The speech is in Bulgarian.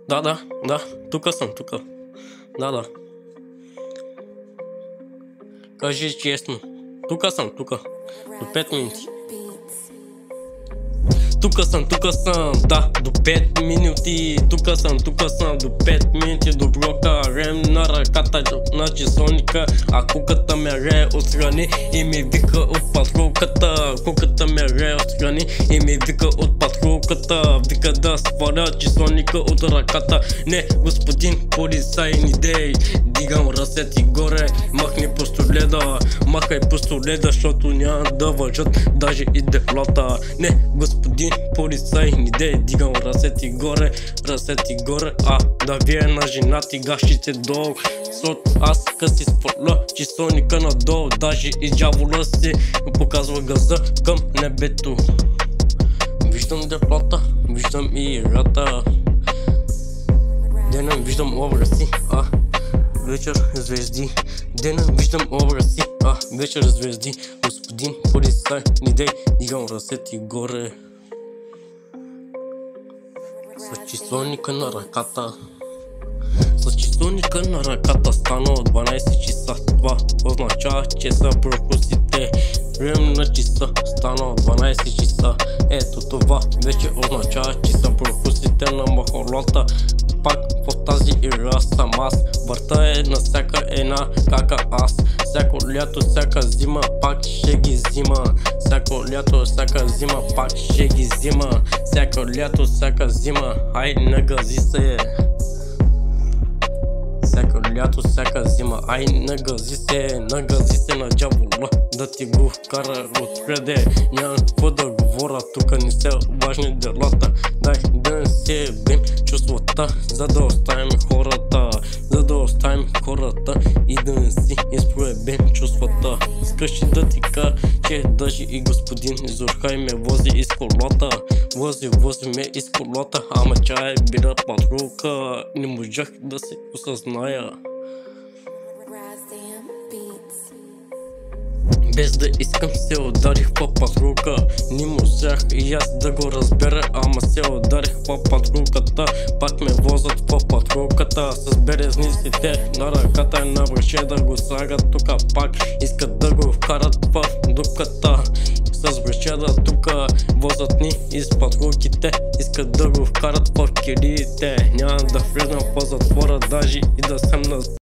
Да, тука съм, тука. Да. Кажи честно. Тука съм. До 5 минути. Тука съм, да, до 5 минути. Тука съм, до 5 минути. Добро карем на ръката на часовника. А куката ме рее отстрани и ми вика от патрулката. Куката ме рее отстрани и ми вика от патрулката. Вика да сваля часовника от ръката. Не, господин полицай, ни дей. Дигам ръцете горе, махни пистолета. Махай пистолета, защото няма да въжат даже и деплата. Не, господин полицай, ни дей. Дигам ръцете горе, а да вие на жена ти гащите долу. Аз къси спорля часовника надолу. Даже и дявола си показва газа към небето. Виждам деплата, виждам и играта. Денем виждам образи, вечер звезди. Денем виждам образи, вечер звезди. Господин полицай, ни дей. Дигам ръцете горе. С часовника на ръката. С часовника на ръката станало 12 часа. Това означава, че са прокусите. Време на часа станало 12 часа. Ето това вече означава, че са прокусите на махолата. Пак в тази игра съм аз. Върта на всяка една кака аз. Всяко лято, всяка зима пак ще ги взима. Всяко лято, всяка зима пак ще ги взима. Всяко лято, всяка зима, ай нагази се. Всяко лято, всяка зима, ай нагази се на дявола да ти го кара отпреде. Няма какво да говоря, тука не са важни делата. Дай да не се бим чувствата, за да оставим хората, и да не си изпроебим чувствата. Искаш да ти кажа, че даже и господин Зурхай ме вози из колата. Вози ме из колата, ама чая бира патрулка. Не можах да се осъзная. Без да искам се ударих по патрулка. Не можах и аз да го разбера, ама се ударих по патрулката. Пак ме возят по патрулката. С березниците на ръката на върше да го слагат тука. Пак искат да го вкарат в дупката. С вършеда тука возят ни из патрулките. Искат да го вкарат в килиите. Няма да влезам в затвора даже и да съм на